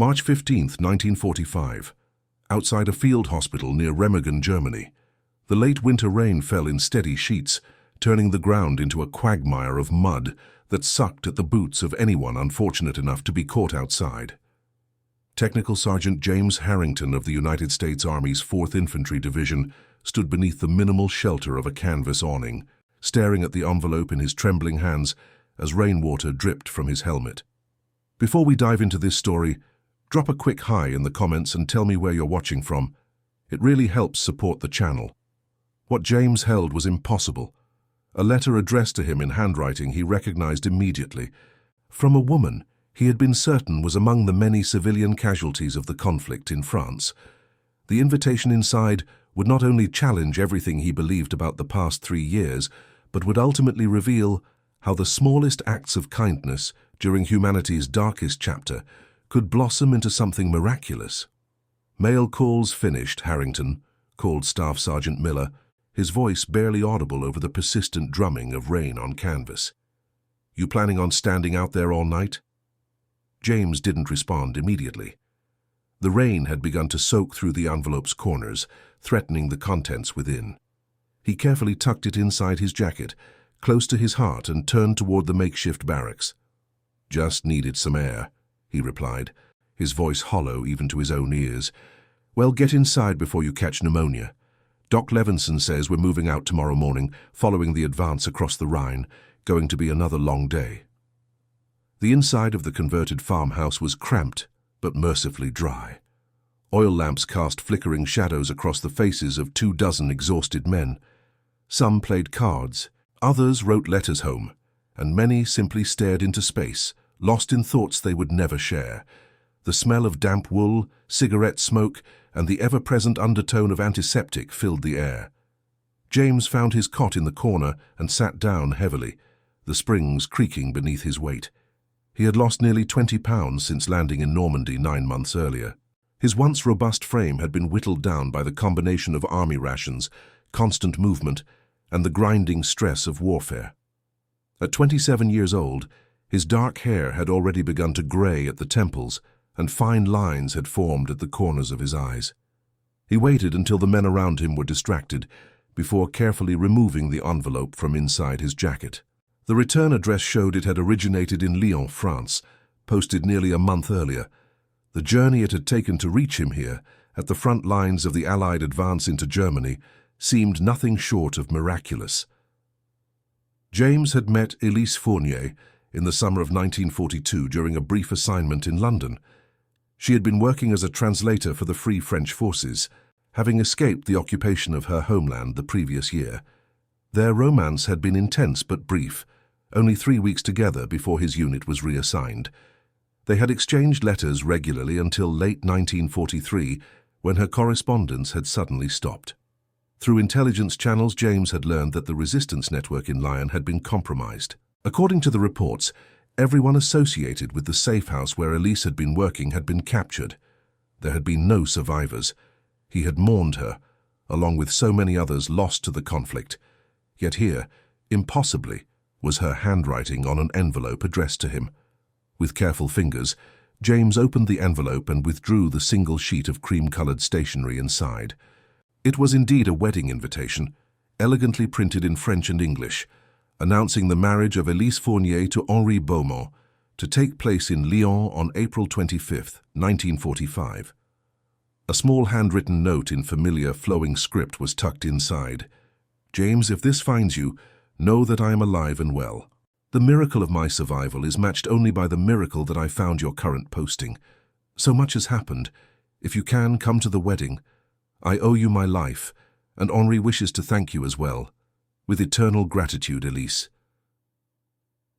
March 15, 1945. Outside a field hospital near Remagen, Germany. The late winter rain fell in steady sheets, turning the ground into a quagmire of mud that sucked at the boots of anyone unfortunate enough to be caught outside. Technical Sergeant James Harrington of the United States Army's 4th Infantry Division stood beneath the minimal shelter of a canvas awning, staring at the envelope in his trembling hands as rainwater dripped from his helmet. Before we dive into this story, drop a quick hi in the comments and tell me where you're watching from. It really helps support the channel. What James held was impossible. A letter addressed to him in handwriting he recognized immediately. From a woman he had been certain was among the many civilian casualties of the conflict in France. The invitation inside would not only challenge everything he believed about the past 3 years, but would ultimately reveal how the smallest acts of kindness during humanity's darkest chapter could blossom into something miraculous. "Mail calls finished, Harrington," called Staff Sergeant Miller, his voice barely audible over the persistent drumming of rain on canvas. "You planning on standing out there all night?" James didn't respond immediately. The rain had begun to soak through the envelope's corners, threatening the contents within. He carefully tucked it inside his jacket, close to his heart, and turned toward the makeshift barracks. "Just needed some air," he replied, his voice hollow even to his own ears. "Well, get inside before you catch pneumonia. Doc Levinson says we're moving out tomorrow morning, following the advance across the Rhine, going to be another long day." The inside of the converted farmhouse was cramped, but mercifully dry. Oil lamps cast flickering shadows across the faces of 24 exhausted men. Some played cards, others wrote letters home, and many simply stared into space, lost in thoughts they would never share. The smell of damp wool, cigarette smoke, and the ever-present undertone of antiseptic filled the air. James found his cot in the corner and sat down heavily, the springs creaking beneath his weight. He had lost nearly 20 pounds since landing in Normandy 9 months earlier. His once robust frame had been whittled down by the combination of army rations, constant movement, and the grinding stress of warfare. At 27 years old, his dark hair had already begun to grey at the temples, and fine lines had formed at the corners of his eyes. He waited until the men around him were distracted, before carefully removing the envelope from inside his jacket. The return address showed it had originated in Lyon, France, posted nearly a month earlier. The journey it had taken to reach him here, at the front lines of the Allied advance into Germany, seemed nothing short of miraculous. James had met Elise Fournier in the summer of 1942 during a brief assignment in London. She had been working as a translator for the Free French Forces, having escaped the occupation of her homeland the previous year. Their romance had been intense but brief, only 3 weeks together before his unit was reassigned. They had exchanged letters regularly until late 1943, when her correspondence had suddenly stopped. Through intelligence channels, James had learned that the resistance network in Lyon had been compromised. According to the reports, everyone associated with the safe house where Elise had been working had been captured. There had been no survivors. He had mourned her, along with so many others lost to the conflict. Yet here, impossibly, was her handwriting on an envelope addressed to him. With careful fingers, James opened the envelope and withdrew the single sheet of cream-colored stationery inside. It was indeed a wedding invitation, elegantly printed in French and English, announcing the marriage of Elise Fournier to Henri Beaumont, to take place in Lyon on April 25, 1945. A small handwritten note in familiar, flowing script was tucked inside. "James, if this finds you, know that I am alive and well. The miracle of my survival is matched only by the miracle that I found your current posting. So much has happened. If you can, come to the wedding. I owe you my life, and Henri wishes to thank you as well. With eternal gratitude, Elise."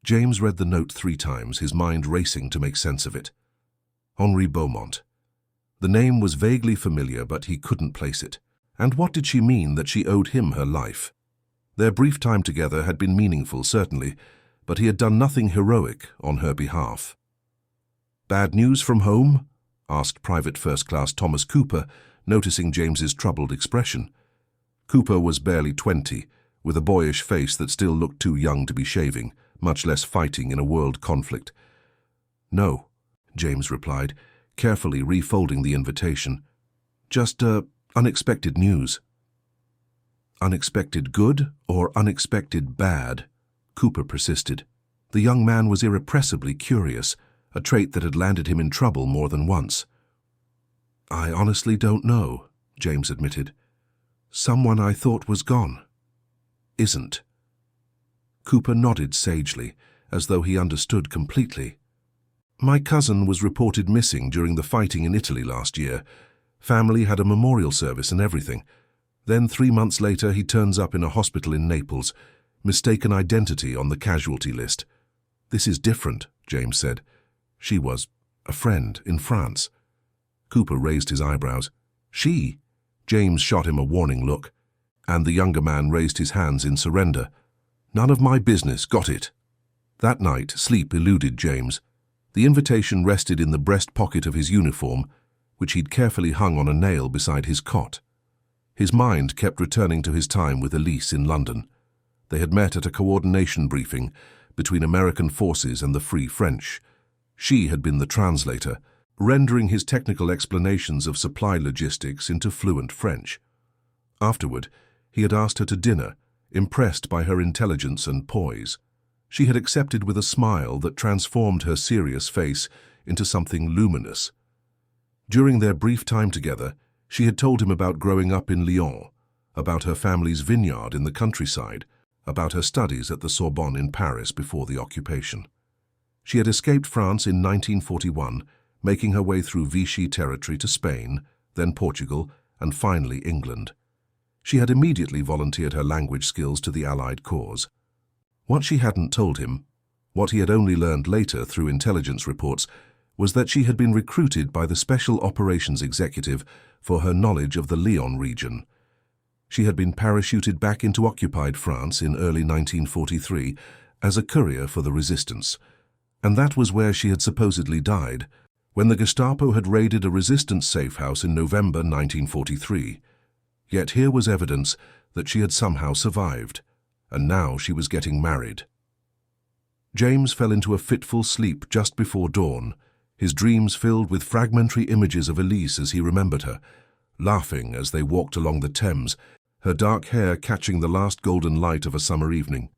James read the note 3 times, his mind racing to make sense of it. Henri Beaumont. The name was vaguely familiar, but he couldn't place it. And what did she mean that she owed him her life? Their brief time together had been meaningful, certainly, but he had done nothing heroic on her behalf. "Bad news from home?" asked Private First Class Thomas Cooper, noticing James's troubled expression. Cooper was barely 20, with a boyish face that still looked too young to be shaving, much less fighting in a world conflict. "No," James replied, carefully refolding the invitation. Just, unexpected news. Unexpected good or unexpected bad? Cooper persisted. The young man was irrepressibly curious, a trait that had landed him in trouble more than once. I honestly don't know, James admitted. Someone I thought was gone. Isn't. Cooper nodded sagely, as though he understood completely. My cousin was reported missing during the fighting in Italy last year. Family had a memorial service and everything. Then 3 months later he turns up in a hospital in Naples, mistaken identity on the casualty list. This is different, James said. She was a friend in France. Cooper raised his eyebrows. She? James shot him a warning look, and the younger man raised his hands in surrender. None of my business, got it? That night, sleep eluded James. The invitation rested in the breast pocket of his uniform, which he'd carefully hung on a nail beside his cot. His mind kept returning to his time with Elise in London. They had met at a coordination briefing between American forces and the Free French. She had been the translator, rendering his technical explanations of supply logistics into fluent French. Afterward, he had asked her to dinner, impressed by her intelligence and poise. She had accepted with a smile that transformed her serious face into something luminous. During their brief time together, she had told him about growing up in Lyon, about her family's vineyard in the countryside, about her studies at the Sorbonne in Paris before the occupation. She had escaped France in 1941, making her way through Vichy territory to Spain, then Portugal, and finally England. She had immediately volunteered her language skills to the Allied cause. What she hadn't told him, what he had only learned later through intelligence reports, was that she had been recruited by the Special Operations Executive for her knowledge of the Lyon region. She had been parachuted back into occupied France in early 1943 as a courier for the resistance, and that was where she had supposedly died, when the Gestapo had raided a resistance safe house in November 1943. Yet here was evidence that she had somehow survived, and now she was getting married. James fell into a fitful sleep just before dawn, his dreams filled with fragmentary images of Elise as he remembered her, laughing as they walked along the Thames, her dark hair catching the last golden light of a summer evening.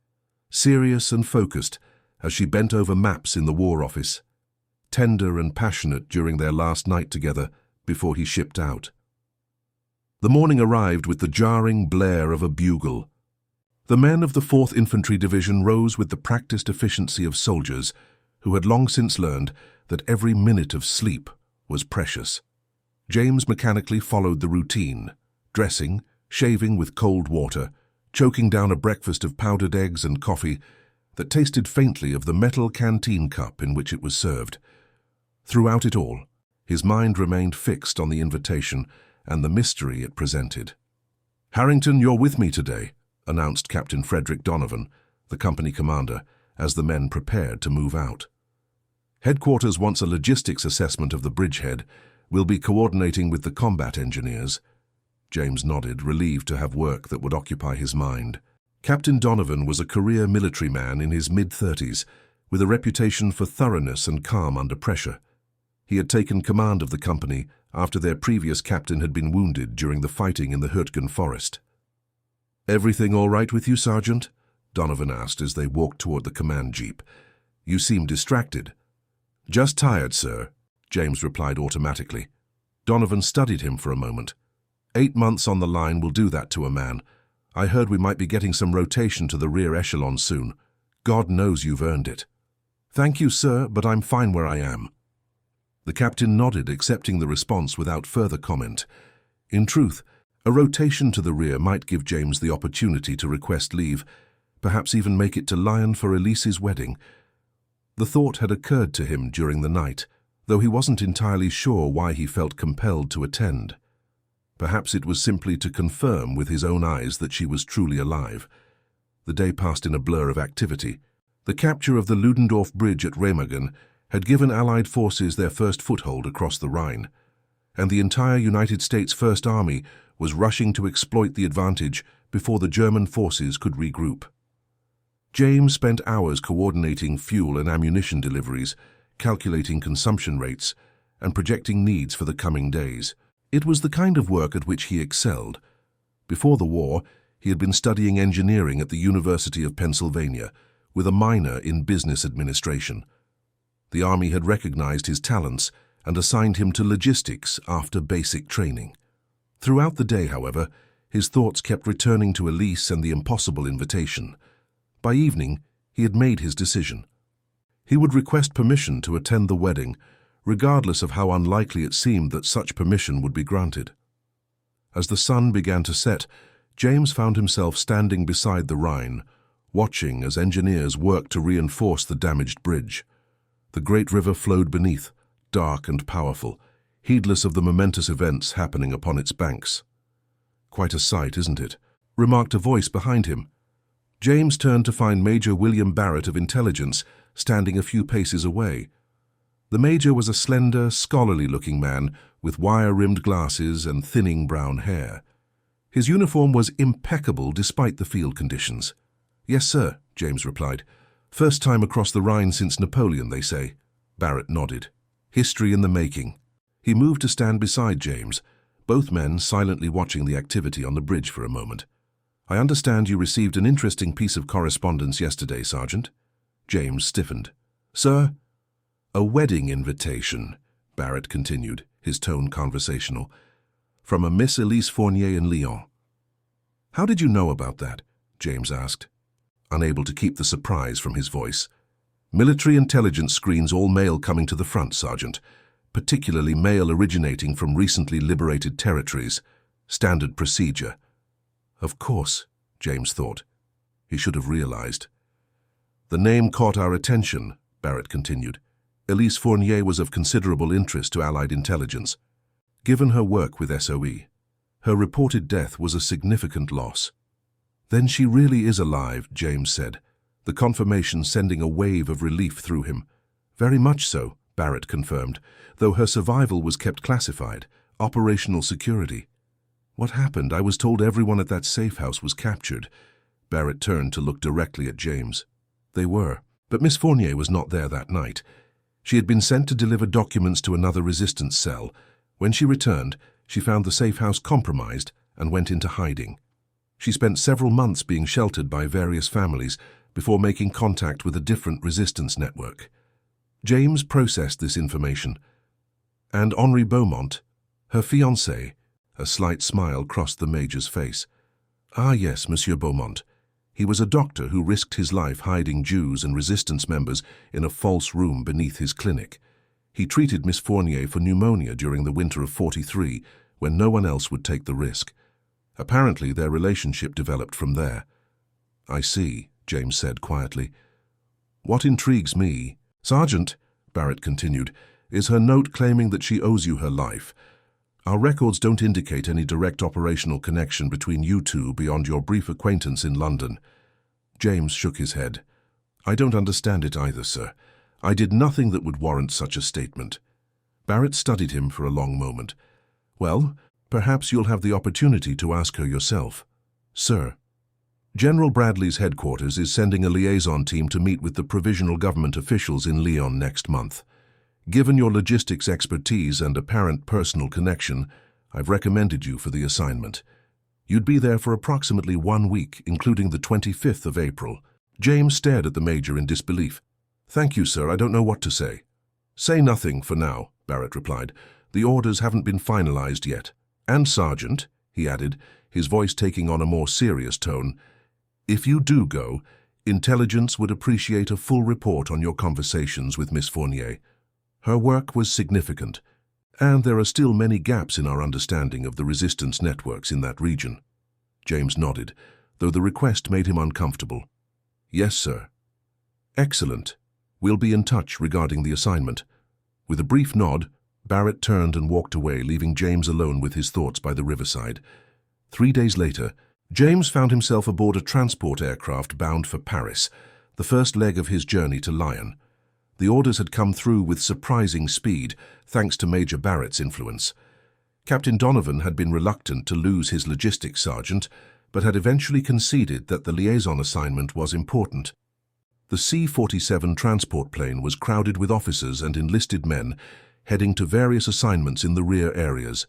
Serious and focused as she bent over maps in the War Office, tender and passionate during their last night together before he shipped out. The morning arrived with the jarring blare of a bugle. The men of the 4th Infantry Division rose with the practiced efficiency of soldiers who had long since learned that every minute of sleep was precious. James mechanically followed the routine, dressing, shaving with cold water, choking down a breakfast of powdered eggs and coffee that tasted faintly of the metal canteen cup in which it was served. Throughout it all, his mind remained fixed on the invitation and the mystery it presented. "Harrington, you're with me today," announced Captain Frederick Donovan, the company commander, as the men prepared to move out. "Headquarters wants a logistics assessment of the bridgehead. We'll be coordinating with the combat engineers." James nodded, relieved to have work that would occupy his mind. Captain Donovan was a career military man in his mid-30s, with a reputation for thoroughness and calm under pressure. He had taken command of the company after their previous captain had been wounded during the fighting in the Hürtgen forest. "Everything all right with you, Sergeant?" Donovan asked as they walked toward the command jeep. "You seem distracted." "Just tired, sir," James replied automatically. Donovan studied him for a moment. 8 months on the line will do that to a man. I heard we might be getting some rotation to the rear echelon soon. God knows you've earned it." "Thank you, sir, but I'm fine where I am." The captain nodded, accepting the response without further comment. In truth, a rotation to the rear might give James the opportunity to request leave, perhaps even make it to Lyon for Elise's wedding. The thought had occurred to him during the night, though he wasn't entirely sure why he felt compelled to attend. Perhaps it was simply to confirm with his own eyes that she was truly alive. The day passed in a blur of activity. The capture of the Ludendorff Bridge at Remagen had given Allied forces their first foothold across the Rhine, and the entire United States First Army was rushing to exploit the advantage before the German forces could regroup. James spent hours coordinating fuel and ammunition deliveries, calculating consumption rates, and projecting needs for the coming days. It was the kind of work at which he excelled. Before the war, he had been studying engineering at the University of Pennsylvania, with a minor in business administration. The Army had recognized his talents and assigned him to logistics after basic training. Throughout the day, however, his thoughts kept returning to Elise and the impossible invitation. By evening, he had made his decision. He would request permission to attend the wedding, regardless of how unlikely it seemed that such permission would be granted. As the sun began to set, James found himself standing beside the Rhine, watching as engineers worked to reinforce the damaged bridge. The great river flowed beneath, dark and powerful, heedless of the momentous events happening upon its banks. "Quite a sight, isn't it?" remarked a voice behind him. James turned to find Major William Barrett of Intelligence standing a few paces away. The Major was a slender, scholarly-looking man with wire-rimmed glasses and thinning brown hair. His uniform was impeccable despite the field conditions. "Yes, sir," James replied. "First time across the Rhine since Napoleon, they say." Barrett nodded. "History in the making." He moved to stand beside James, both men silently watching the activity on the bridge for a moment. "I understand you received an interesting piece of correspondence yesterday, Sergeant." James stiffened. "Sir?" "A wedding invitation," Barrett continued, his tone conversational, "from a Miss Elise Fournier in Lyon." "How did you know about that?" James asked, unable to keep the surprise from his voice. "Military intelligence screens all mail coming to the front, Sergeant, particularly mail originating from recently liberated territories. Standard procedure." "Of course," James thought. He should have realized. "The name caught our attention," Barrett continued. "Elise Fournier was of considerable interest to Allied intelligence. Given her work with SOE, her reported death was a significant loss." "Then she really is alive," James said, the confirmation sending a wave of relief through him. "Very much so," Barrett confirmed, "though her survival was kept classified, operational security." "What happened? I was told everyone at that safe house was captured." Barrett turned to look directly at James. "They were, but Miss Fournier was not there that night. She had been sent to deliver documents to another resistance cell. When she returned, she found the safe house compromised and went into hiding. She spent several months being sheltered by various families before making contact with a different resistance network." James processed this information. "And Henri Beaumont, her fiancé?" A slight smile crossed the Major's face. "Ah yes, Monsieur Beaumont. He was a doctor who risked his life hiding Jews and resistance members in a false room beneath his clinic. He treated Miss Fournier for pneumonia during the winter of '43, when no one else would take the risk. Apparently their relationship developed from there." "I see," James said quietly. "What intrigues me, Sergeant," Barrett continued, "is her note claiming that she owes you her life. Our records don't indicate any direct operational connection between you two beyond your brief acquaintance in London." James shook his head. "I don't understand it either, sir. I did nothing that would warrant such a statement." Barrett studied him for a long moment. "Well, perhaps you'll have the opportunity to ask her yourself." "Sir." "General Bradley's headquarters is sending a liaison team to meet with the provisional government officials in Lyon next month. Given your logistics expertise and apparent personal connection, I've recommended you for the assignment. You'd be there for approximately 1 week, including the 25th of April. James stared at the Major in disbelief. "Thank you, sir. I don't know what to say." "Say nothing for now," Barrett replied. "The orders haven't been finalized yet. And, Sergeant," he added, his voice taking on a more serious tone, "if you do go, intelligence would appreciate a full report on your conversations with Miss Fournier. Her work was significant, and there are still many gaps in our understanding of the resistance networks in that region." James nodded, though the request made him uncomfortable. "Yes, sir." "Excellent. We'll be in touch regarding the assignment." With a brief nod, Barrett turned and walked away, leaving James alone with his thoughts by the riverside. 3 days later, James found himself aboard a transport aircraft bound for Paris, the first leg of his journey to Lyon. The orders had come through with surprising speed, thanks to Major Barrett's influence. Captain Donovan had been reluctant to lose his logistics sergeant, but had eventually conceded that the liaison assignment was important. The C-47 transport plane was crowded with officers and enlisted men, heading to various assignments in the rear areas.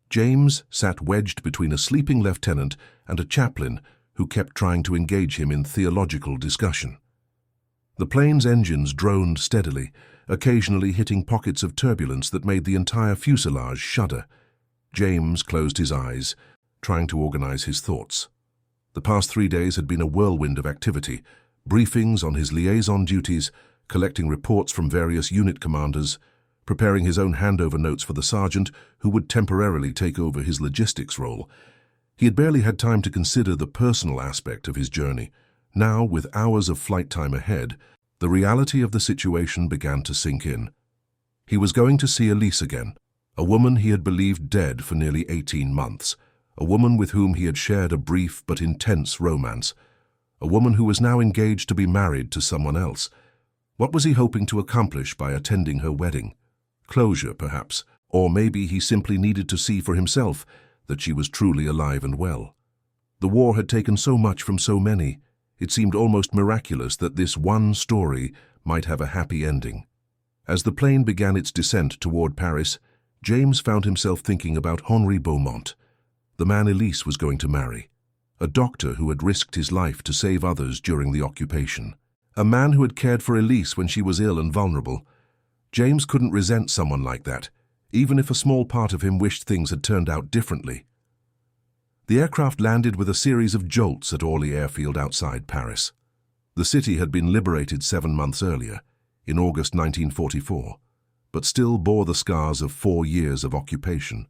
James sat wedged between a sleeping lieutenant and a chaplain who kept trying to engage him in theological discussion. The plane's engines droned steadily, occasionally hitting pockets of turbulence that made the entire fuselage shudder. James closed his eyes, trying to organize his thoughts. The past 3 days had been a whirlwind of activity, briefings on his liaison duties, collecting reports from various unit commanders, preparing his own handover notes for the sergeant who would temporarily take over his logistics role. He had barely had time to consider the personal aspect of his journey. Now, with hours of flight time ahead, the reality of the situation began to sink in. He was going to see Elise again, a woman he had believed dead for nearly 18 months, a woman with whom he had shared a brief but intense romance, a woman who was now engaged to be married to someone else. What was he hoping to accomplish by attending her wedding? Closure, perhaps, or maybe he simply needed to see for himself that she was truly alive and well. The war had taken so much from so many. It seemed almost miraculous that this one story might have a happy ending. As the plane began its descent toward Paris, James found himself thinking about Henri Beaumont, the man Elise was going to marry, a doctor who had risked his life to save others during the occupation, a man who had cared for Elise when she was ill and vulnerable. James couldn't resent someone like that, even if a small part of him wished things had turned out differently. The aircraft landed with a series of jolts at Orly Airfield outside Paris. The city had been liberated 7 months earlier, in August 1944, but still bore the scars of 4 years of occupation.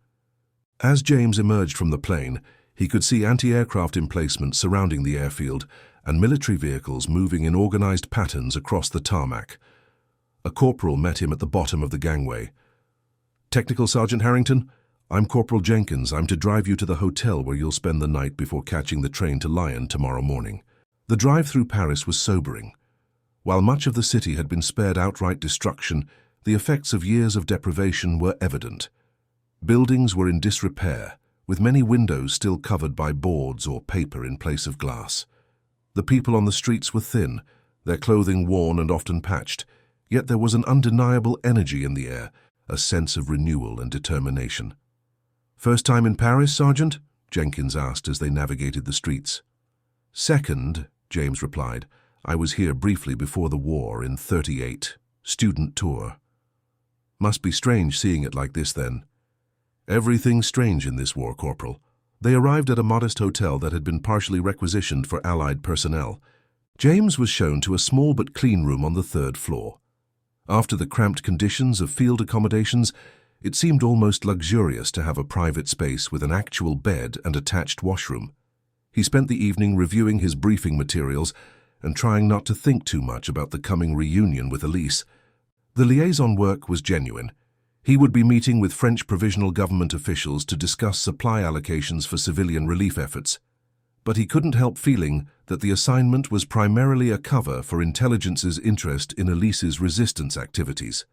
As James emerged from the plane, he could see anti-aircraft emplacements surrounding the airfield and military vehicles moving in organized patterns across the tarmac. A corporal met him at the bottom of the gangway. "Technical Sergeant Harrington? I'm Corporal Jenkins. I'm to drive you to the hotel where you'll spend the night before catching the train to Lyon tomorrow morning." The drive through Paris was sobering. While much of the city had been spared outright destruction, the effects of years of deprivation were evident. Buildings were in disrepair, with many windows still covered by boards or paper in place of glass. The people on the streets were thin, their clothing worn and often patched, yet there was an undeniable energy in the air, a sense of renewal and determination. "First time in Paris, Sergeant?" Jenkins asked as they navigated the streets. "Second," James replied. "I was here briefly before the war in '38. Student tour." "Must be strange seeing it like this then." "Everything's strange in this war, Corporal." They arrived at a modest hotel that had been partially requisitioned for Allied personnel. James was shown to a small but clean room on the 3rd floor. After the cramped conditions of field accommodations, it seemed almost luxurious to have a private space with an actual bed and attached washroom. He spent the evening reviewing his briefing materials and trying not to think too much about the coming reunion with Elise. The liaison work was genuine. He would be meeting with French provisional government officials to discuss supply allocations for civilian relief efforts. But he couldn't help feeling that the assignment was primarily a cover for intelligence's interest in Elise's resistance activities.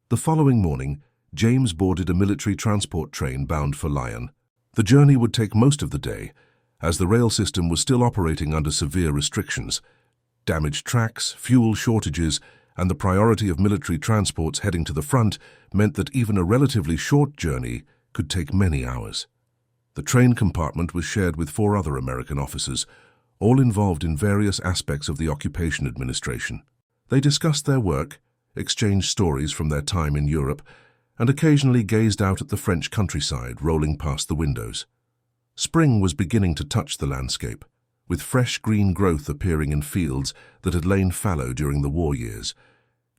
The following morning, James boarded a military transport train bound for Lyon. The journey would take most of the day, as the rail system was still operating under severe restrictions. Damaged tracks, fuel shortages, and the priority of military transports heading to the front meant that even a relatively short journey could take many hours. The train compartment was shared with 4 other American officers, all involved in various aspects of the occupation administration. They discussed their work, exchanged stories from their time in Europe, and occasionally gazed out at the French countryside rolling past the windows. Spring was beginning to touch the landscape, with fresh green growth appearing in fields that had lain fallow during the war years.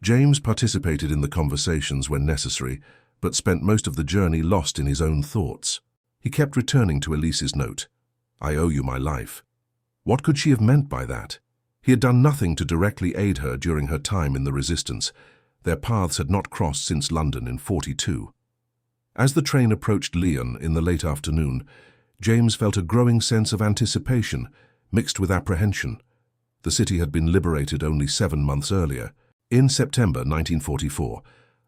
James participated in the conversations when necessary, but spent most of the journey lost in his own thoughts. He kept returning to Elise's note. "I owe you my life." What could she have meant by that? He had done nothing to directly aid her during her time in the resistance. Their paths had not crossed since London in '42. As the train approached Lyon in the late afternoon, James felt a growing sense of anticipation, mixed with apprehension. The city had been liberated only 7 months earlier, in September 1944,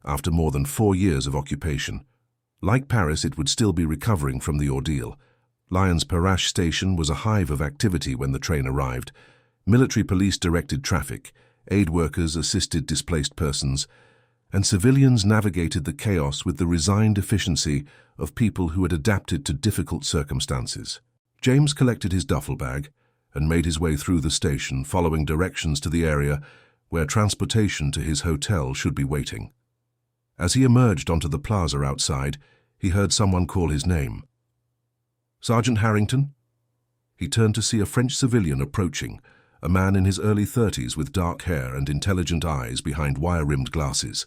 after more than 4 years of occupation. Like Paris, it would still be recovering from the ordeal. Lyon's Perrache station was a hive of activity when the train arrived. Military police directed traffic, aid workers assisted displaced persons, and civilians navigated the chaos with the resigned efficiency of people who had adapted to difficult circumstances. James collected his duffel bag and made his way through the station, following directions to the area where transportation to his hotel should be waiting. As he emerged onto the plaza outside, he heard someone call his name. "Sergeant Harrington?" He turned to see a French civilian approaching, a man in his early 30s with dark hair and intelligent eyes behind wire-rimmed glasses.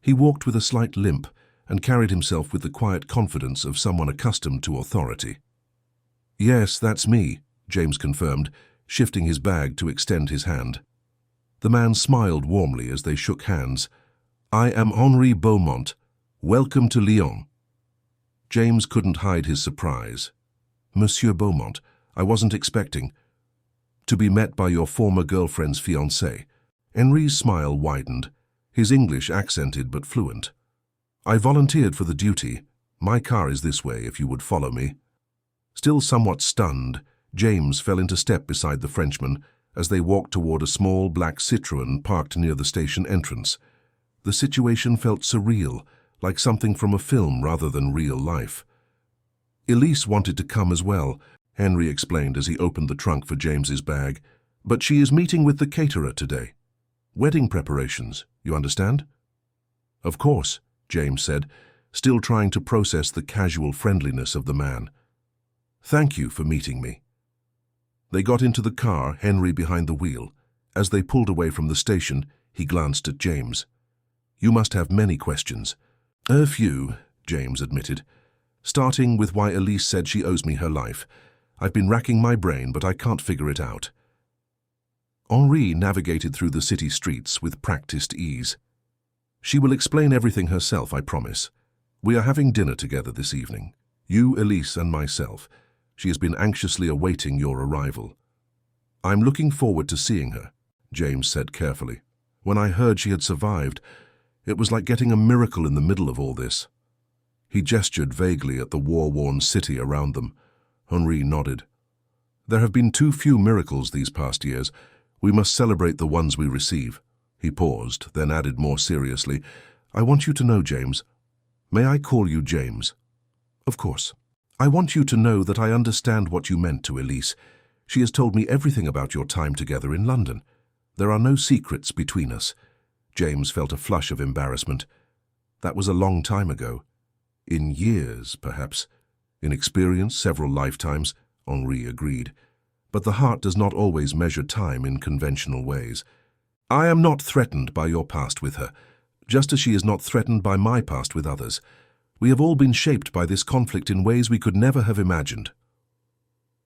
He walked with a slight limp and carried himself with the quiet confidence of someone accustomed to authority. "Yes, that's me," James confirmed, shifting his bag to extend his hand. The man smiled warmly as they shook hands. "I am Henri Beaumont. Welcome to Lyon." James couldn't hide his surprise. "Monsieur Beaumont, I wasn't expecting to be met by your former girlfriend's fiancé." Henri's smile widened, his English accented but fluent. "I volunteered for the duty. My car is this way, if you would follow me." Still somewhat stunned, James fell into step beside the Frenchman as they walked toward a small black Citroën parked near the station entrance. The situation felt surreal, like something from a film rather than real life. "Elise wanted to come as well," Henry explained as he opened the trunk for James's bag, "but she is meeting with the caterer today. Wedding preparations, you understand?" "Of course," James said, still trying to process the casual friendliness of the man. "Thank you for meeting me." They got into the car, Henry behind the wheel. As they pulled away from the station, he glanced at James. "You must have many questions." "A few," James admitted, "starting with why Elise said she owes me her life. I've been racking my brain, but I can't figure it out." Henri navigated through the city streets with practiced ease. "She will explain everything herself, I promise. We are having dinner together this evening. You, Elise, and myself. She has been anxiously awaiting your arrival." "I'm looking forward to seeing her," James said carefully. "When I heard she had survived, it was like getting a miracle in the middle of all this." He gestured vaguely at the war-worn city around them. Henri nodded. "There have been too few miracles these past years. We must celebrate the ones we receive." He paused, then added more seriously, "I want you to know, James. May I call you James?" "Of course. I want you to know that I understand what you meant to Elise. She has told me everything about your time together in London. There are no secrets between us." James felt a flush of embarrassment. That was a long time ago. In years, perhaps. In experience, several lifetimes, Henri agreed. But the heart does not always measure time in conventional ways. "I am not threatened by your past with her, just as she is not threatened by my past with others. We have all been shaped by this conflict in ways we could never have imagined."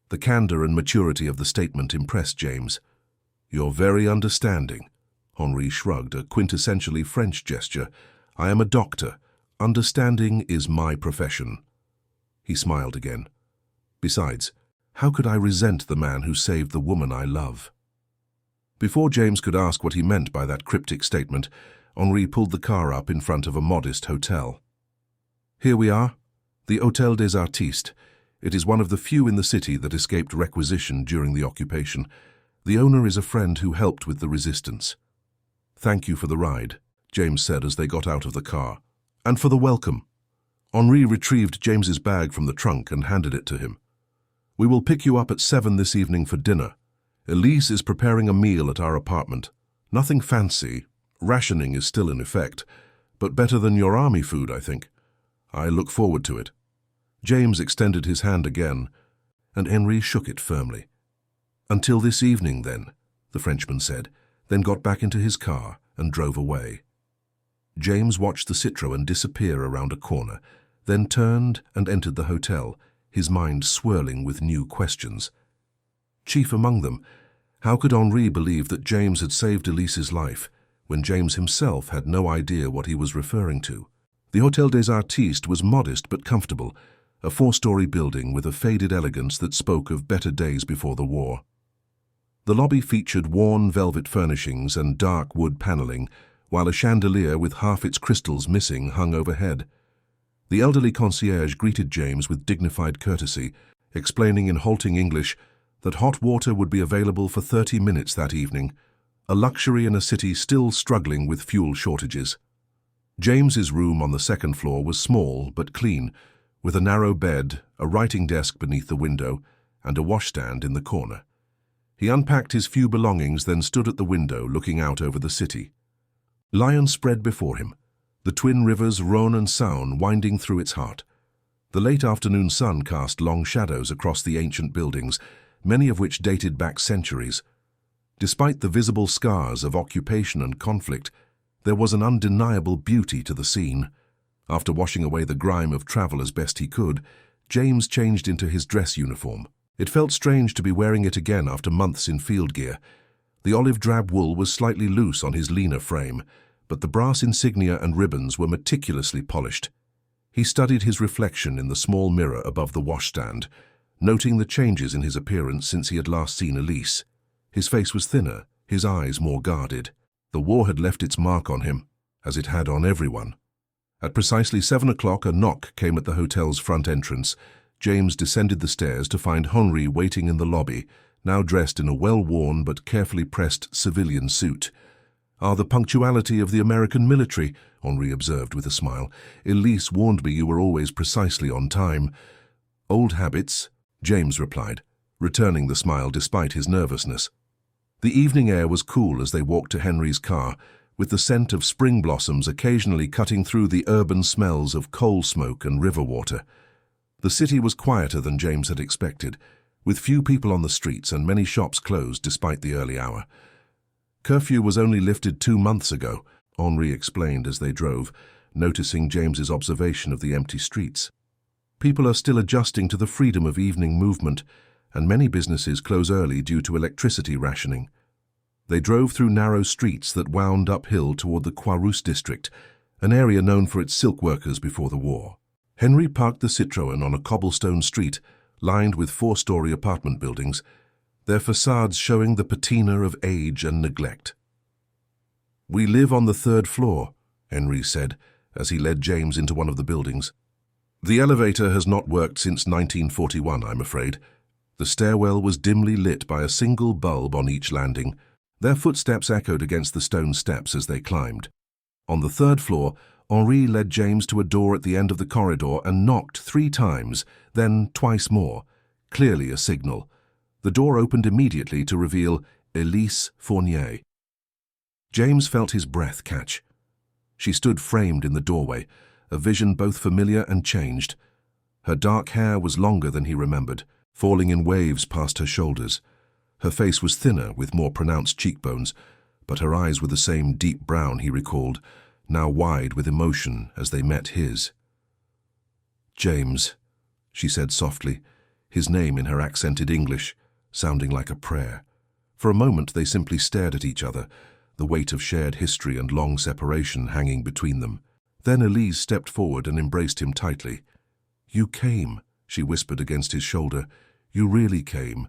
The candor and maturity of the statement impressed James. "You're very understanding." Henri shrugged, a quintessentially French gesture. "I am a doctor. Understanding is my profession." He smiled again. "Besides, how could I resent the man who saved the woman I love?" Before James could ask what he meant by that cryptic statement, Henri pulled the car up in front of a modest hotel. "Here we are, the Hôtel des Artistes. It is one of the few in the city that escaped requisition during the occupation. The owner is a friend who helped with the resistance." "Thank you for the ride," James said as they got out of the car. "And for the welcome." Henri retrieved James's bag from the trunk and handed it to him. "We will pick you up at 7 this evening for dinner. Elise is preparing a meal at our apartment. Nothing fancy. Rationing is still in effect, but better than your army food, I think. I look forward to it." James extended his hand again, and Henri shook it firmly. "Until this evening, then," the Frenchman said, then got back into his car and drove away. James watched the Citroën disappear around a corner, then turned and entered the hotel, his mind swirling with new questions. Chief among them, how could Henri believe that James had saved Elise's life when James himself had no idea what he was referring to? The Hôtel des Artistes was modest but comfortable, a 4-story building with a faded elegance that spoke of better days before the war. The lobby featured worn velvet furnishings and dark wood paneling, while a chandelier with half its crystals missing hung overhead. The elderly concierge greeted James with dignified courtesy, explaining in halting English that hot water would be available for 30 minutes that evening, a luxury in a city still struggling with fuel shortages. James's room on the second floor was small but clean, with a narrow bed, a writing desk beneath the window, and a washstand in the corner. He unpacked his few belongings, then stood at the window looking out over the city. Lyon spread before him, the twin rivers Rhône and Saône winding through its heart. The late afternoon sun cast long shadows across the ancient buildings, many of which dated back centuries. Despite the visible scars of occupation and conflict, there was an undeniable beauty to the scene. After washing away the grime of travel as best he could, James changed into his dress uniform. It felt strange to be wearing it again after months in field gear. The olive-drab wool was slightly loose on his leaner frame, but the brass insignia and ribbons were meticulously polished. He studied his reflection in the small mirror above the washstand, noting the changes in his appearance since he had last seen Elise. His face was thinner, his eyes more guarded. The war had left its mark on him, as it had on everyone. At precisely 7 o'clock, a knock came at the hotel's front entrance. James descended the stairs to find Henri waiting in the lobby, now dressed in a well-worn but carefully pressed civilian suit. "Ah, the punctuality of the American military," Henri observed with a smile. "Elise warned me you were always precisely on time." "Old habits," James replied, returning the smile despite his nervousness. The evening air was cool as they walked to Henri's car, with the scent of spring blossoms occasionally cutting through the urban smells of coal smoke and river water. The city was quieter than James had expected, with few people on the streets and many shops closed despite the early hour. "Curfew was only lifted 2 months ago," Henri explained as they drove, noticing James's observation of the empty streets. "People are still adjusting to the freedom of evening movement, and many businesses close early due to electricity rationing." They drove through narrow streets that wound uphill toward the Croix-Rousse district, an area known for its silk workers before the war. Henri parked the Citroën on a cobblestone street, lined with 4-story apartment buildings, their facades showing the patina of age and neglect. "We live on the 3rd floor," Henri said, as he led James into one of the buildings. "The elevator has not worked since 1941, I'm afraid." The stairwell was dimly lit by a single bulb on each landing. Their footsteps echoed against the stone steps as they climbed. On the 3rd floor, Henri led James to a door at the end of the corridor and knocked 3 times, then twice more, clearly a signal. The door opened immediately to reveal Elise Fournier. James felt his breath catch. She stood framed in the doorway, a vision both familiar and changed. Her dark hair was longer than he remembered, falling in waves past her shoulders. Her face was thinner, with more pronounced cheekbones, but her eyes were the same deep brown he recalled, now wide with emotion as they met his. "James," she said softly, his name in her accented English, sounding like a prayer. For a moment they simply stared at each other, the weight of shared history and long separation hanging between them. Then Elise stepped forward and embraced him tightly. "You came," she whispered against his shoulder. "You really came."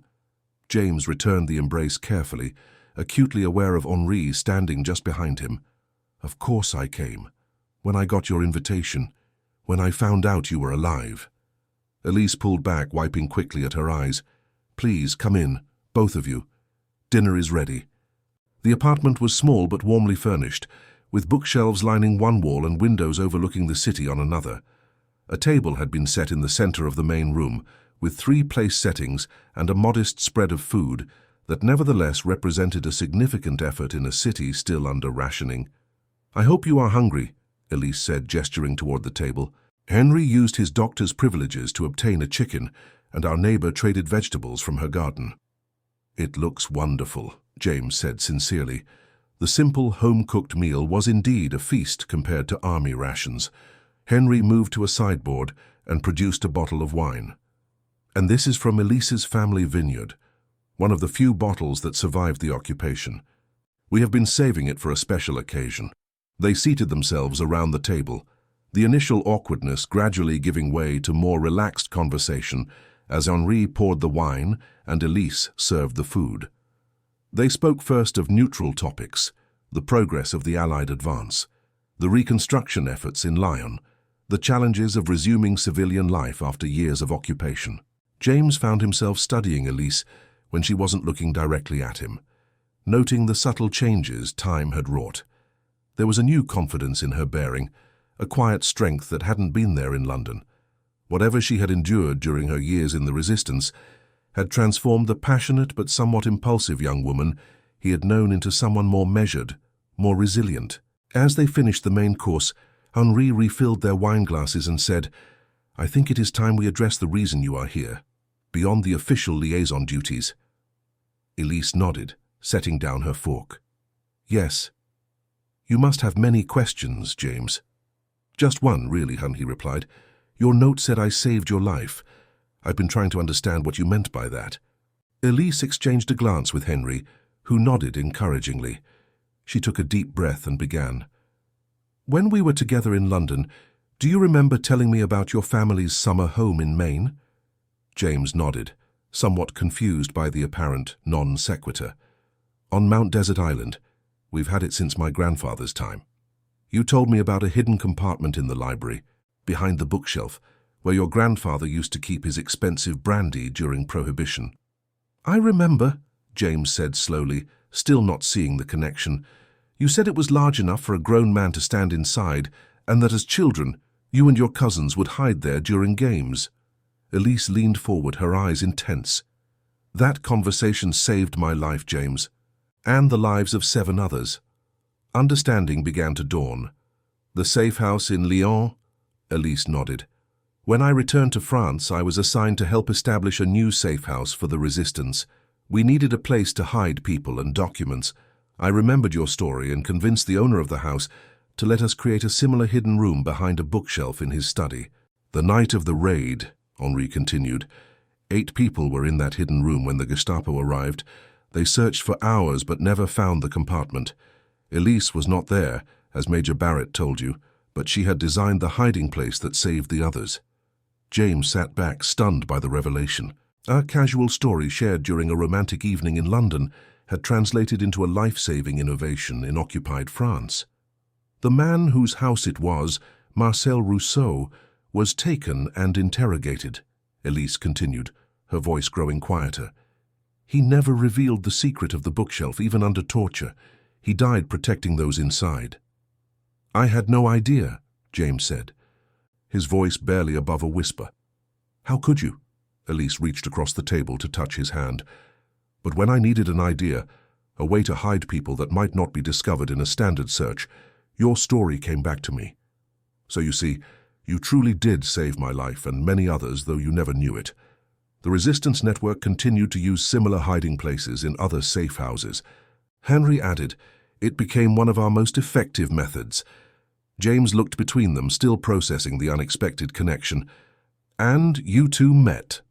James returned the embrace carefully, acutely aware of Henri standing just behind him. "Of course I came. When I got your invitation. When I found out you were alive." Elise pulled back, wiping quickly at her eyes. "Please, come in, both of you. Dinner is ready." The apartment was small but warmly furnished, with bookshelves lining one wall and windows overlooking the city on another. A table had been set in the center of the main room, with 3 place settings and a modest spread of food that nevertheless represented a significant effort in a city still under rationing. "I hope you are hungry," Elise said, gesturing toward the table. "Henri used his doctor's privileges to obtain a chicken, and our neighbor traded vegetables from her garden." "It looks wonderful," James said sincerely. The simple, home-cooked meal was indeed a feast compared to army rations. Henri moved to a sideboard and produced a bottle of wine. "And this is from Elise's family vineyard, one of the few bottles that survived the occupation. We have been saving it for a special occasion." They seated themselves around the table, the initial awkwardness gradually giving way to more relaxed conversation as Henri poured the wine and Elise served the food. They spoke first of neutral topics, the progress of the Allied advance, the reconstruction efforts in Lyon, the challenges of resuming civilian life after years of occupation. James found himself studying Elise when she wasn't looking directly at him, noting the subtle changes time had wrought. There was a new confidence in her bearing, a quiet strength that hadn't been there in London. Whatever she had endured during her years in the Resistance had transformed the passionate but somewhat impulsive young woman he had known into someone more measured, more resilient. As they finished the main course, Henri refilled their wine glasses and said, "I think it is time we address the reason you are here, beyond the official liaison duties." Elise nodded, setting down her fork. "Yes. You must have many questions, James." "Just one, really," Henri replied. "Your note said I saved your life. I've been trying to understand what you meant by that." Elise exchanged a glance with Henri, who nodded encouragingly. She took a deep breath and began. "When we were together in London, do you remember telling me about your family's summer home in Maine?" James nodded, somewhat confused by the apparent non sequitur. "On Mount Desert Island. We've had it since my grandfather's time. You told me about a hidden compartment in the library, behind the bookshelf, where your grandfather used to keep his expensive brandy during Prohibition." "I remember," James said slowly, still not seeing the connection. "You said it was large enough for a grown man to stand inside, and that as children, you and your cousins would hide there during games." Elise leaned forward, her eyes intense. "That conversation saved my life, James, and the lives of 7 others." Understanding began to dawn. "The safe house in Lyon?" Elise nodded. "When I returned to France, I was assigned to help establish a new safe house for the Resistance. We needed a place to hide people and documents. I remembered your story and convinced the owner of the house to let us create a similar hidden room behind a bookshelf in his study. The night of the raid," Henri continued, 8 people were in that hidden room when the Gestapo arrived. They searched for hours but never found the compartment. Elise was not there, as Major Barrett told you, but she had designed the hiding place that saved the others." James sat back, stunned by the revelation. A casual story shared during a romantic evening in London had translated into a life-saving innovation in occupied France. "The man whose house it was, Marcel Rousseau, was taken and interrogated," Elise continued, her voice growing quieter. "He never revealed the secret of the bookshelf, even under torture. He died protecting those inside." "I had no idea," James said, his voice barely above a whisper. "How could you?" Elise reached across the table to touch his hand. "But when I needed an idea, a way to hide people that might not be discovered in a standard search, your story came back to me. So you see, you truly did save my life and many others, though you never knew it." The Resistance Network continued to use similar hiding places in other safe houses. Henri added, "It became one of our most effective methods." James looked between them, still processing the unexpected connection. "And you two met."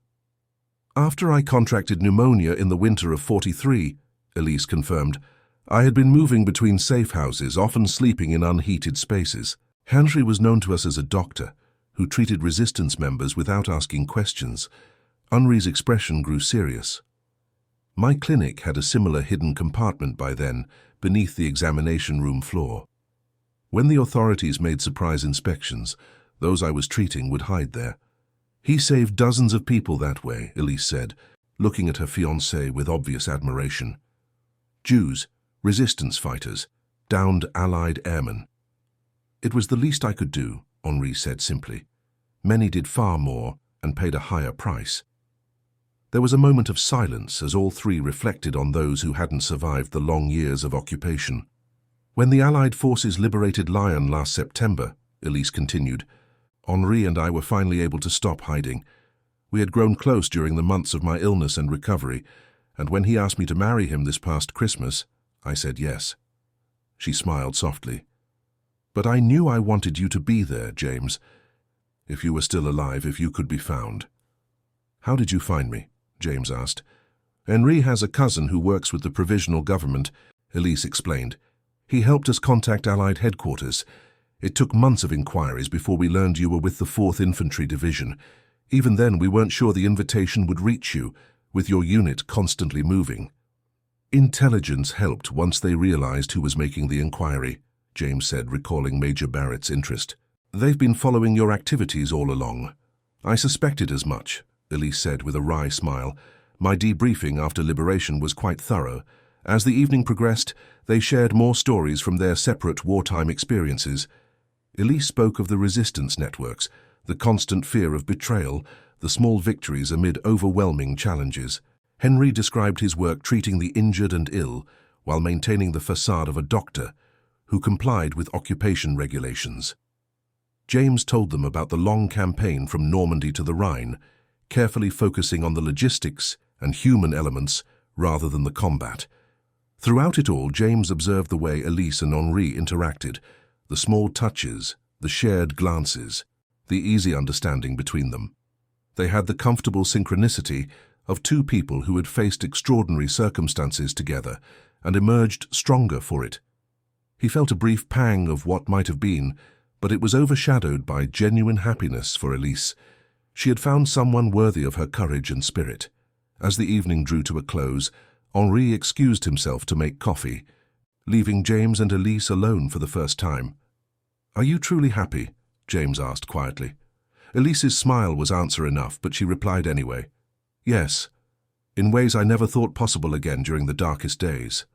"After I contracted pneumonia in the winter of '43, Elise confirmed, "I had been moving between safe houses, often sleeping in unheated spaces. Henri was known to us as a doctor who treated Resistance members without asking questions." Henri's expression grew serious. "My clinic had a similar hidden compartment by then, beneath the examination room floor. When the authorities made surprise inspections, those I was treating would hide there. He saved dozens of people that way," Elise said, looking at her fiancé with obvious admiration. "Jews, Resistance fighters, downed Allied airmen." "It was the least I could do," Henri said simply. "Many did far more and paid a higher price." There was a moment of silence as all 3 reflected on those who hadn't survived the long years of occupation. "When the Allied forces liberated Lyon last September," Elise continued, "Henri and I were finally able to stop hiding. We had grown close during the months of my illness and recovery, and when he asked me to marry him this past Christmas, I said yes." She smiled softly. "But I knew I wanted you to be there, James. If you were still alive, if you could be found." "How did you find me?" James asked. "Henri has a cousin who works with the provisional government," Elise explained. "He helped us contact Allied headquarters. It took months of inquiries before we learned you were with the 4th Infantry Division. Even then, we weren't sure the invitation would reach you, with your unit constantly moving." "Intelligence helped once they realized who was making the inquiry," James said, recalling Major Barrett's interest. "They've been following your activities all along." "I suspected as much," Elise said with a wry smile. "My debriefing after liberation was quite thorough. As the evening progressed, they shared more stories from their separate wartime experiences. Elise spoke of the resistance networks, the constant fear of betrayal, the small victories amid overwhelming challenges. Henry described his work treating the injured and ill while maintaining the facade of a doctor who complied with occupation regulations. James told them about the long campaign from Normandy to the Rhine, carefully focusing on the logistics and human elements rather than the combat. Throughout it all, James observed the way Elise and Henri interacted, the small touches, the shared glances, the easy understanding between them. They had the comfortable synchronicity of two people who had faced extraordinary circumstances together and emerged stronger for it. He felt a brief pang of what might have been, but it was overshadowed by genuine happiness for Elise. She had found someone worthy of her courage and spirit. As the evening drew to a close, Henri excused himself to make coffee, leaving James and Elise alone for the first time. "Are you truly happy?" James asked quietly. Elise's smile was answer enough, but she replied anyway. "Yes, in ways I never thought possible again during the darkest days."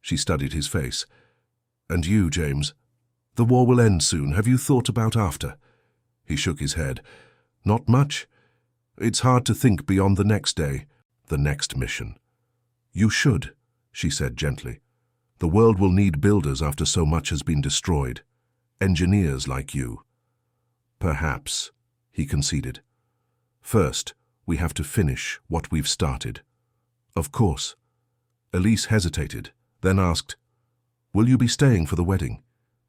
She studied his face. "And you, James? The war will end soon. Have you thought about after?" He shook his head. "Not much. It's hard to think beyond the next day, the next mission." "You should," she said gently. "The world will need builders after so much has been destroyed. Engineers like you." "Perhaps," he conceded. "First, we have to finish what we've started." "Of course." Elise hesitated, then asked, "Will you be staying for the wedding?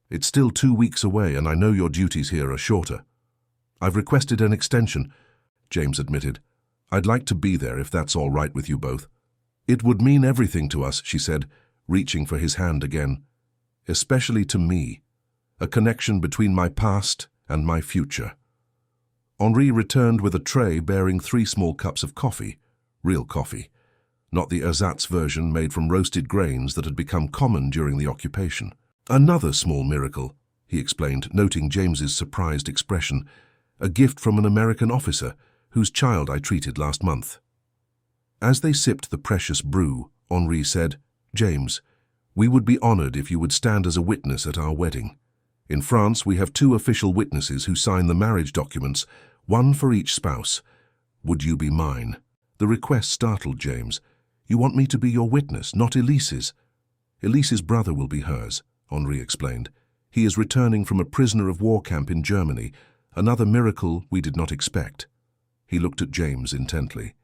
It's still 2 weeks away, and I know your duties here are shorter." "I've requested an extension," James admitted. "I'd like to be there if that's all right with you both." "It would mean everything to us," she said, reaching for his hand again. "Especially to me, a connection between my past and my future." Henri returned with a tray bearing 3 small cups of coffee, real coffee, not the ersatz version made from roasted grains that had become common during the occupation. "Another small miracle," he explained, noting James's surprised expression. "A gift from an American officer whose child I treated last month." As they sipped the precious brew, Henri said, "James, we would be honored if you would stand as a witness at our wedding. In France, we have 2 official witnesses who sign the marriage documents, one for each spouse. Would you be mine?" The request startled James. "You want me to be your witness, not Elise's?" "Elise's brother will be hers," Henri explained. "He is returning from a prisoner of war camp in Germany, another miracle we did not expect." He looked at James intently.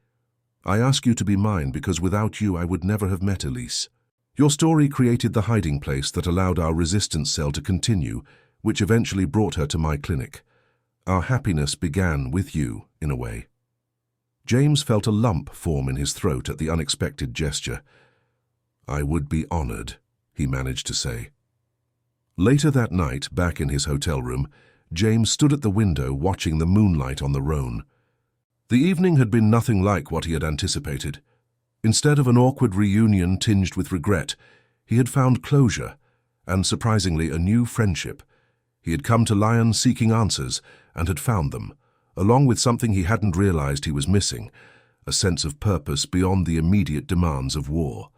"I ask you to be mine because without you I would never have met Elise. Your story created the hiding place that allowed our resistance cell to continue, which eventually brought her to my clinic. Our happiness began with you, in a way." James felt a lump form in his throat at the unexpected gesture. "I would be honored," he managed to say. Later that night, back in his hotel room, James stood at the window watching the moonlight on the Rhône. The evening had been nothing like what he had anticipated. Instead of an awkward reunion tinged with regret, he had found closure, and surprisingly a new friendship. He had come to Lyon seeking answers, and had found them, along with something he hadn't realized he was missing, a sense of purpose beyond the immediate demands of war.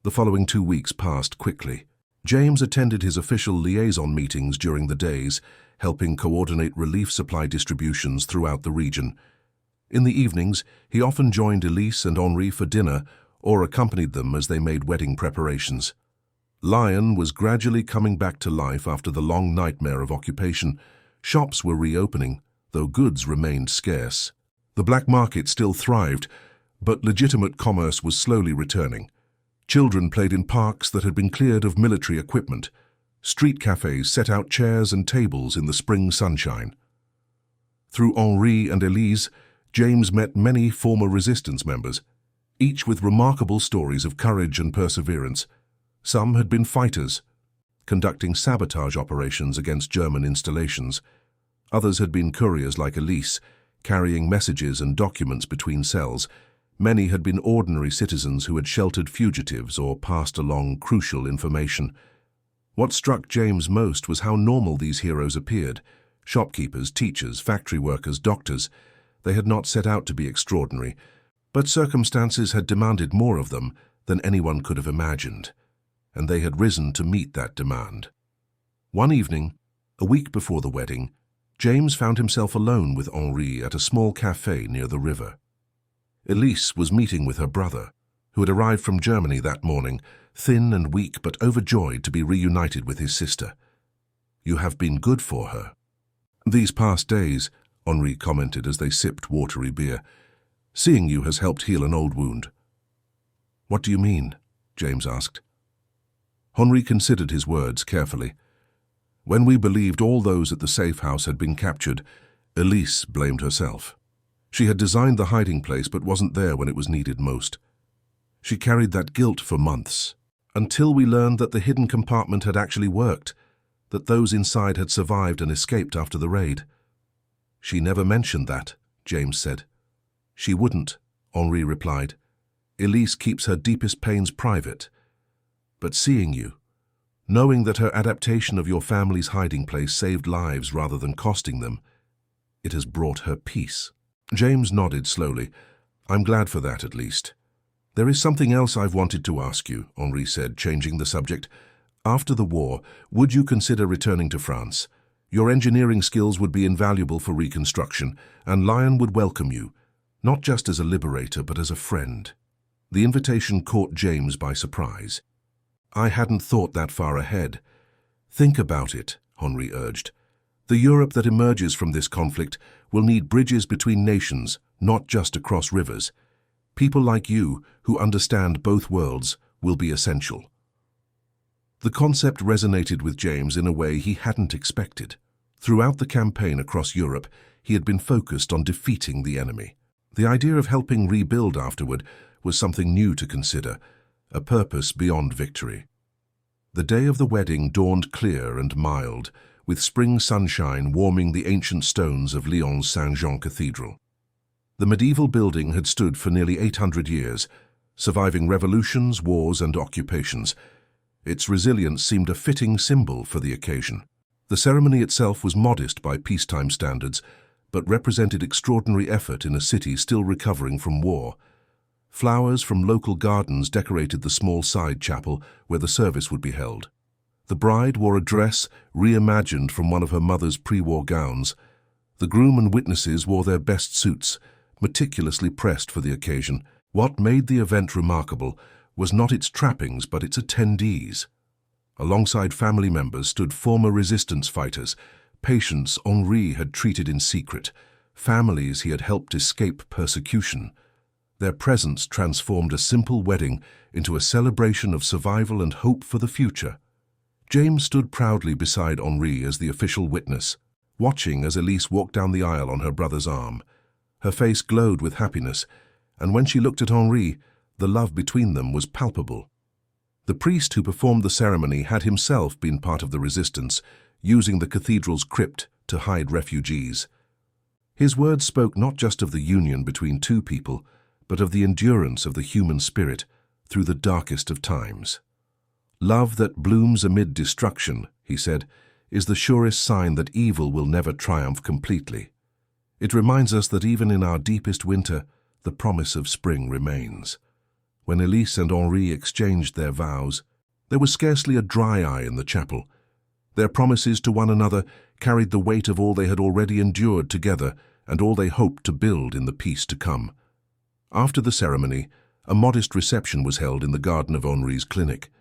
The following 2 weeks passed quickly. James attended his official liaison meetings during the days, helping coordinate relief supply distributions throughout the region. In the evenings, he often joined Elise and Henri for dinner or accompanied them as they made wedding preparations. Lyon was gradually coming back to life after the long nightmare of occupation. Shops were reopening, though goods remained scarce. The black market still thrived, but legitimate commerce was slowly returning. Children played in parks that had been cleared of military equipment. Street cafes set out chairs and tables in the spring sunshine. Through Henri and Elise, James met many former resistance members, each with remarkable stories of courage and perseverance. Some had been fighters, conducting sabotage operations against German installations. Others had been couriers like Elise, carrying messages and documents between cells. Many had been ordinary citizens who had sheltered fugitives or passed along crucial information. What struck James most was how normal these heroes appeared. Shopkeepers, teachers, factory workers, doctors. They had not set out to be extraordinary, but circumstances had demanded more of them than anyone could have imagined, and they had risen to meet that demand. One evening, a week before the wedding, James found himself alone with Henri at a small café near the river. Elise was meeting with her brother, who had arrived from Germany that morning, thin and weak but overjoyed to be reunited with his sister. "You have been good for her." "These past days," Henri commented as they sipped watery beer. "Seeing you has helped heal an old wound." "What do you mean?" James asked. Henri considered his words carefully. "When we believed all those at the safe house had been captured, Elise blamed herself. She had designed the hiding place but wasn't there when it was needed most. She carried that guilt for months, until we learned that the hidden compartment had actually worked, that those inside had survived and escaped after the raid." "She never mentioned that," James said. "She wouldn't," Henri replied. "Elise keeps her deepest pains private. But seeing you, knowing that her adaptation of your family's hiding place saved lives rather than costing them, it has brought her peace." James nodded slowly. "I'm glad for that, at least." "There is something else I've wanted to ask you," Henri said, changing the subject. "After the war, would you consider returning to France? Your engineering skills would be invaluable for reconstruction, and Lyon would welcome you, not just as a liberator, but as a friend." The invitation caught James by surprise. "I hadn't thought that far ahead." "Think about it," Henri urged. "The Europe that emerges from this conflict will need bridges between nations, not just across rivers. People like you, who understand both worlds, will be essential." The concept resonated with James in a way he hadn't expected. Throughout the campaign across Europe, he had been focused on defeating the enemy. The idea of helping rebuild afterward was something new to consider, a purpose beyond victory. The day of the wedding dawned clear and mild, with spring sunshine warming the ancient stones of Lyon's Saint-Jean Cathedral. The medieval building had stood for nearly 800 years, surviving revolutions, wars, and occupations. Its resilience seemed a fitting symbol for the occasion. The ceremony itself was modest by peacetime standards, but represented extraordinary effort in a city still recovering from war. Flowers from local gardens decorated the small side chapel where the service would be held. The bride wore a dress reimagined from one of her mother's pre-war gowns. The groom and witnesses wore their best suits, meticulously pressed for the occasion. What made the event remarkable was not its trappings but its attendees. Alongside family members stood former resistance fighters, patients Henri had treated in secret, families he had helped escape persecution. Their presence transformed a simple wedding into a celebration of survival and hope for the future. James stood proudly beside Henri as the official witness, watching as Elise walked down the aisle on her brother's arm. Her face glowed with happiness, and when she looked at Henri, the love between them was palpable. The priest who performed the ceremony had himself been part of the resistance, using the cathedral's crypt to hide refugees. His words spoke not just of the union between two people, but of the endurance of the human spirit through the darkest of times. "Love that blooms amid destruction," he said, "is the surest sign that evil will never triumph completely. It reminds us that even in our deepest winter, the promise of spring remains." When Elise and Henri exchanged their vows, there was scarcely a dry eye in the chapel. Their promises to one another carried the weight of all they had already endured together and all they hoped to build in the peace to come. After the ceremony, a modest reception was held in the garden of Henri's clinic.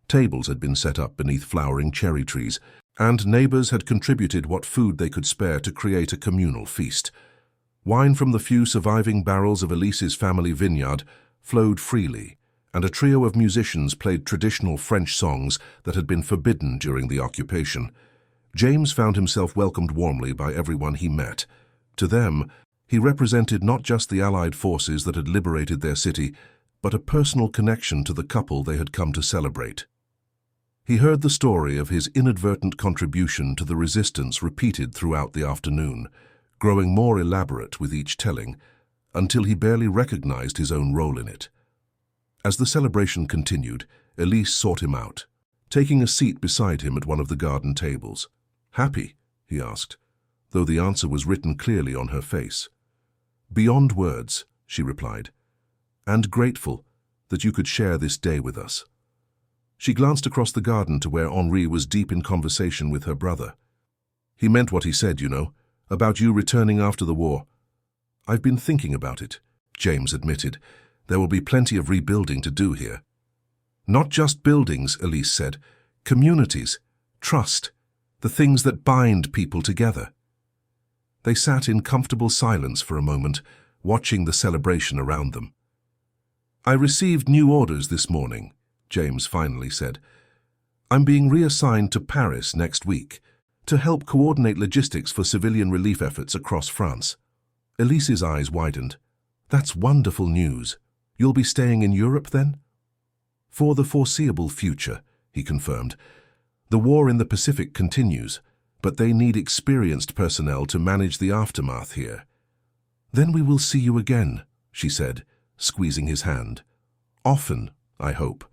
Tables had been set up beneath flowering cherry trees, and neighbors had contributed what food they could spare to create a communal feast. Wine from the few surviving barrels of Elise's family vineyard flowed freely, and a trio of musicians played traditional French songs that had been forbidden during the occupation. James found himself welcomed warmly by everyone he met. To them, he represented not just the Allied forces that had liberated their city, but a personal connection to the couple they had come to celebrate. He heard the story of his inadvertent contribution to the resistance repeated throughout the afternoon, growing more elaborate with each telling, until he barely recognized his own role in it. As the celebration continued, Elise sought him out, taking a seat beside him at one of the garden tables. "Happy?" he asked, though the answer was written clearly on her face. "Beyond words," she replied. "And grateful. that you could share this day with us." She glanced across the garden to where Henri was deep in conversation with her brother. "He meant what he said, you know, about you returning after the war." "I've been thinking about it," James admitted. "There will be plenty of rebuilding to do here." "Not just buildings," Elise said. "Communities, trust, the things that bind people together." They sat in comfortable silence for a moment, watching the celebration around them. "I received new orders this morning," James finally said. "I'm being reassigned to Paris next week to help coordinate logistics for civilian relief efforts across France." Elise's eyes widened. "That's wonderful news. You'll be staying in Europe then?" "For the foreseeable future," he confirmed. "The war in the Pacific continues, but they need experienced personnel to manage the aftermath here." "Then we will see you again," she said, squeezing his hand. "Often, I hope."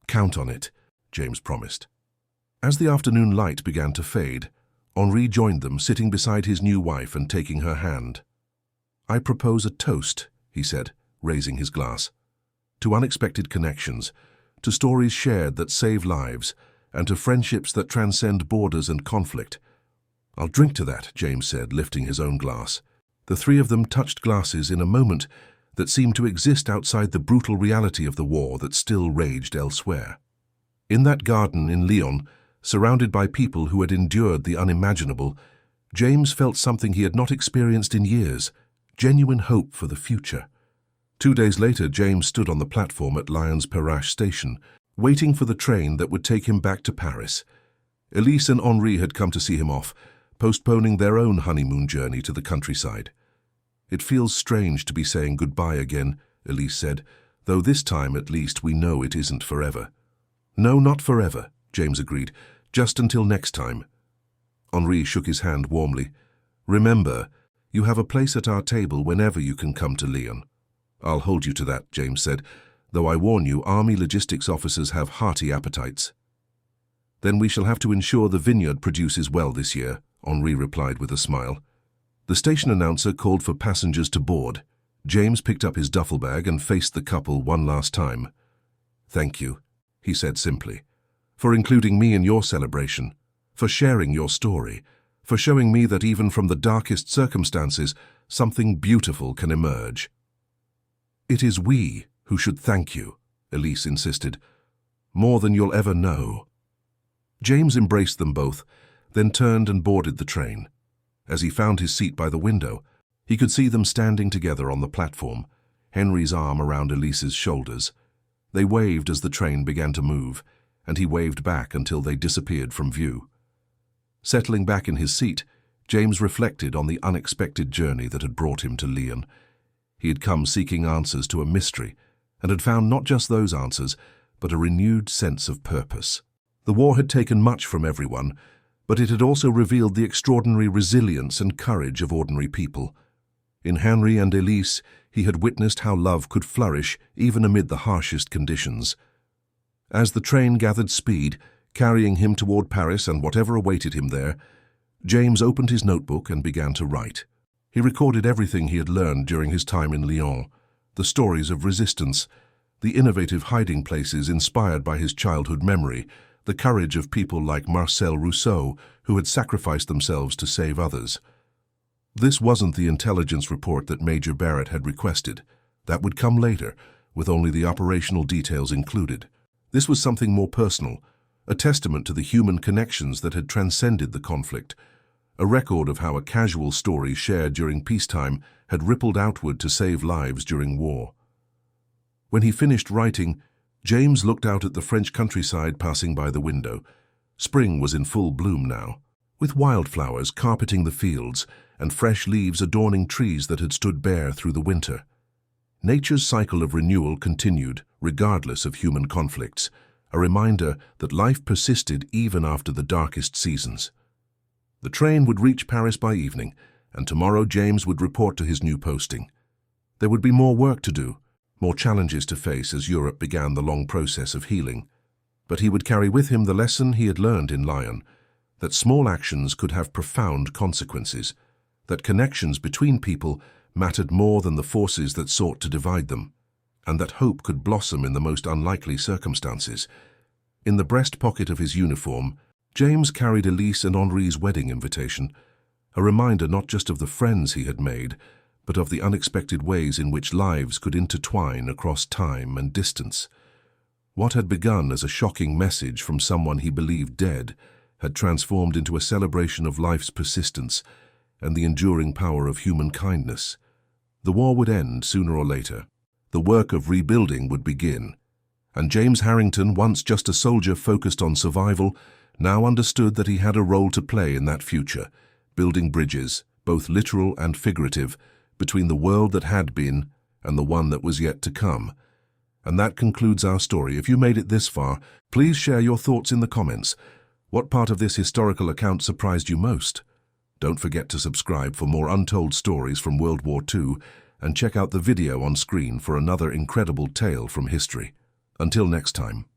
"Count on it," James promised. As the afternoon light began to fade, Henri joined them, sitting beside his new wife and taking her hand. "I propose a toast," he said, raising his glass. "To unexpected connections, to stories shared that save lives, and to friendships that transcend borders and conflict." "I'll drink to that," James said, lifting his own glass. The three of them touched glasses in a moment that seemed to exist outside the brutal reality of the war that still raged elsewhere. In that garden in Lyon, surrounded by people who had endured the unimaginable, James felt something he had not experienced in years, genuine hope for the future. 2 days later, James stood on the platform at Lyons-Perrache station, waiting for the train that would take him back to Paris. Elise and Henri had come to see him off, postponing their own honeymoon journey to the countryside. "It feels strange to be saying goodbye again," Elise said, "though this time at least we know it isn't forever." "No, not forever," James agreed, "just until next time." Henri shook his hand warmly. "Remember, you have a place at our table whenever you can come to Lyon." "I'll hold you to that," James said, "though I warn you, Army logistics officers have hearty appetites." "Then we shall have to ensure the vineyard produces well this year," Henri replied with a smile. The station announcer called for passengers to board. James picked up his duffel bag and faced the couple one last time. "Thank you," he said simply, "for including me in your celebration, for sharing your story, for showing me that even from the darkest circumstances, something beautiful can emerge." "It is we who should thank you," Elise insisted, "more than you'll ever know." James embraced them both, then turned and boarded the train. As he found his seat by the window, he could see them standing together on the platform, Henry's arm around Elise's shoulders. They waved as the train began to move, and he waved back until they disappeared from view. Settling back in his seat, James reflected on the unexpected journey that had brought him to Lyon. He had come seeking answers to a mystery, and had found not just those answers, but a renewed sense of purpose. The war had taken much from everyone, but it had also revealed the extraordinary resilience and courage of ordinary people. In Henri and Elise, he had witnessed how love could flourish even amid the harshest conditions. As the train gathered speed, carrying him toward Paris and whatever awaited him there, James opened his notebook and began to write. He recorded everything he had learned during his time in Lyon, the stories of resistance, the innovative hiding places inspired by his childhood memory, the courage of people like Marcel Rousseau, who had sacrificed themselves to save others. This wasn't the intelligence report that Major Barrett had requested. That would come later, with only the operational details included. This was something more personal, a testament to the human connections that had transcended the conflict, a record of how a casual story shared during peacetime had rippled outward to save lives during war. When he finished writing, James looked out at the French countryside passing by the window. Spring was in full bloom now, with wildflowers carpeting the fields and fresh leaves adorning trees that had stood bare through the winter. Nature's cycle of renewal continued, regardless of human conflicts, a reminder that life persisted even after the darkest seasons. The train would reach Paris by evening, and tomorrow James would report to his new posting. There would be more work to do, more challenges to face as Europe began the long process of healing. But he would carry with him the lesson he had learned in Lyon, that small actions could have profound consequences, that connections between people mattered more than the forces that sought to divide them. and that hope could blossom in the most unlikely circumstances. In the breast pocket of his uniform, James carried Elise and Henri's wedding invitation, a reminder not just of the friends he had made, but of the unexpected ways in which lives could intertwine across time and distance. What had begun as a shocking message from someone he believed dead had transformed into a celebration of life's persistence and the enduring power of human kindness. The war would end sooner or later. The work of rebuilding would begin. And James Harrington, once just a soldier focused on survival, now understood that he had a role to play in that future, building bridges, both literal and figurative, between the world that had been and the one that was yet to come. And that concludes our story. If you made it this far, please share your thoughts in the comments. What part of this historical account surprised you most? Don't forget to subscribe for more untold stories from World War II, and check out the video on screen for another incredible tale from history. Until next time.